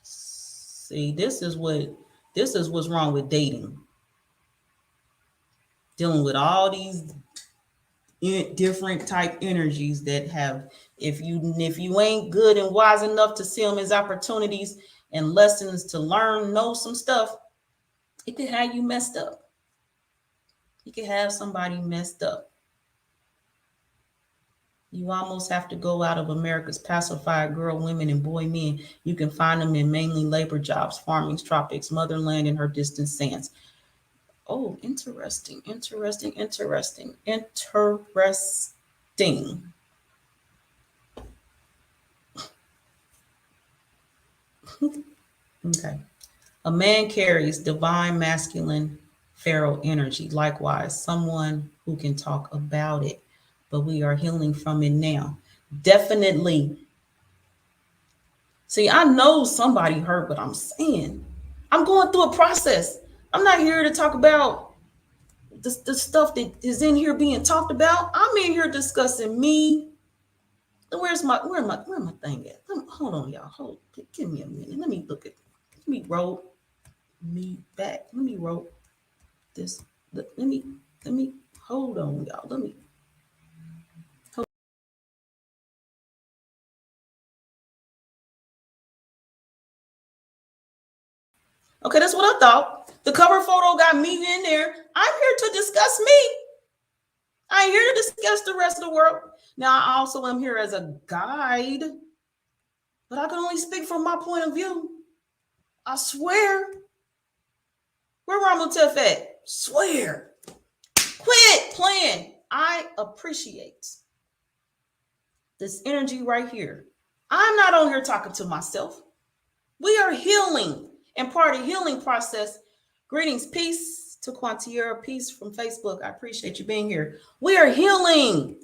See, this is what's wrong with dating. Dealing with all these different type energies that have, if you ain't good and wise enough to see them as opportunities and lessons to learn, know some stuff, it could have you messed up. You could have somebody messed up. You almost have to go out of America's pacified girl, women, and boy men. You can find them in mainly labor jobs, farming, tropics, motherland, and her distant sands. Oh, interesting. Okay. A man carries divine masculine pharaoh energy. Likewise, someone who can talk about it, but we are healing from it now. Definitely. See, I know somebody heard what I'm saying. I'm going through a process. I'm not here to talk about the stuff that is in here being talked about. I'm in here discussing me. Where my thing at? Hold on, y'all. Give me a minute. Let me roll me back. Let me roll this. Let me hold on, y'all. Okay, that's what I thought. The cover photo got me in there. I'm here to discuss me. I ain't here to discuss the rest of the world. Now, I also am here as a guide, but I can only speak from my point of view. I swear. Where Ramutef at? Swear. Quit playing. I appreciate this energy right here. I'm not on here talking to myself. We are healing, and part of the healing process. Greetings, peace to Quantiera, peace from Facebook. I appreciate you being here. We are healing.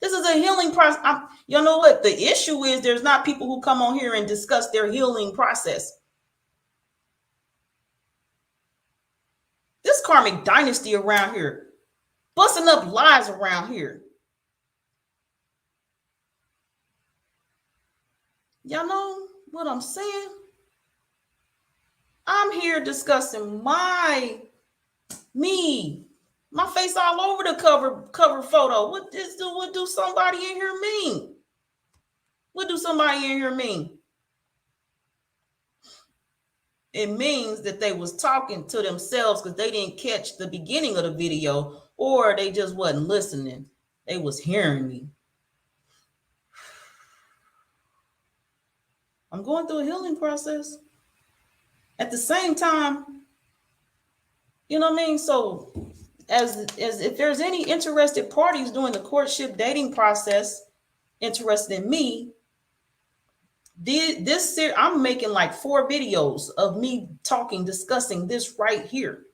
This is a healing process. You know what? The issue is there's not people who come on here and discuss their healing process. This karmic dynasty around here, busting up lies around here. Y'all know what I'm saying? I'm here discussing my face all over the cover photo. What do somebody in here mean? What do somebody in here mean? It means that they was talking to themselves because they didn't catch the beginning of the video, or they just wasn't listening. They was hearing me. I'm going through a healing process. At the same time, you know what I mean? So as if there's any interested parties during the courtship dating process interested in me, I'm making like 4 videos of me discussing this right here.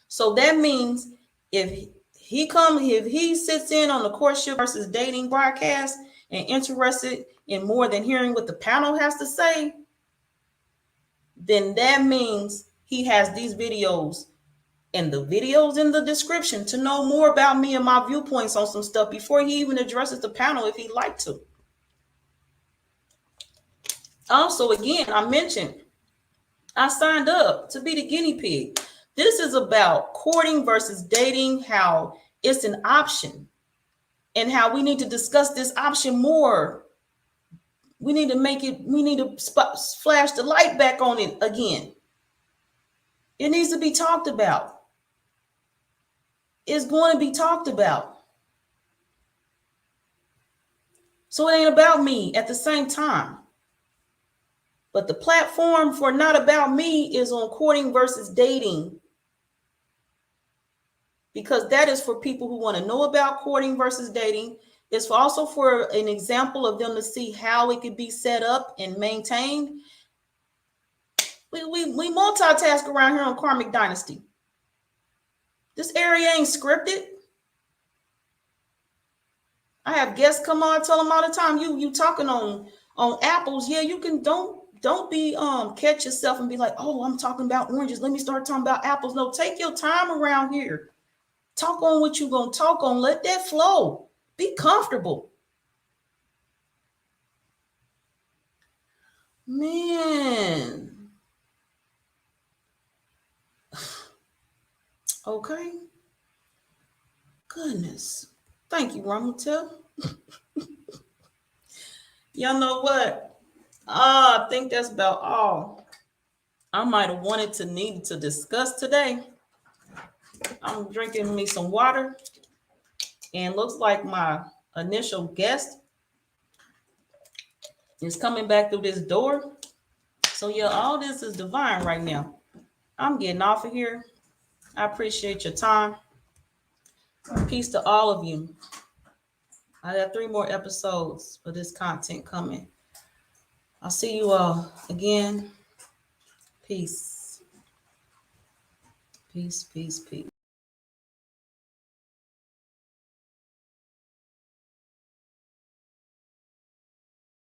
So that means if he sits in on the courtship versus dating broadcast and interested in more than hearing what the panel has to say, then that means he has these videos and the videos in the description to know more about me and my viewpoints on some stuff before he even addresses the panel if he'd like to. Also, again, I mentioned I signed up to be the guinea pig. This is about courting versus dating, how it's an option, and how we need to discuss this option more. We need to flash the light back on it again. It needs to be talked about. It's going to be talked about. So it ain't about me at the same time. But the platform for Not About Me is on courting versus dating. because that is for people who want to know about courting versus dating. It's also for an example of them to see how it could be set up and maintained. We multitask around here on Karmic Dynasty. This area ain't scripted. I have guests come on, tell them all the time, you talking on apples. Yeah, you can don't be catch yourself and be like, oh, I'm talking about oranges. Let me start talking about apples. No, take your time around here. Talk on what you're gonna talk on. Let that flow. Be comfortable. Man. Okay. Goodness. Thank you, Ramutel. Y'all know what? I think that's about all I might have wanted to need to discuss today. I'm drinking me some water, and looks like my initial guest is coming back through this door. So yeah, all this is divine right now. I'm getting off of here. I appreciate your time. Peace to all of you. I got 3 more episodes of this content coming. I'll see you all again. Peace. Peace, peace, peace.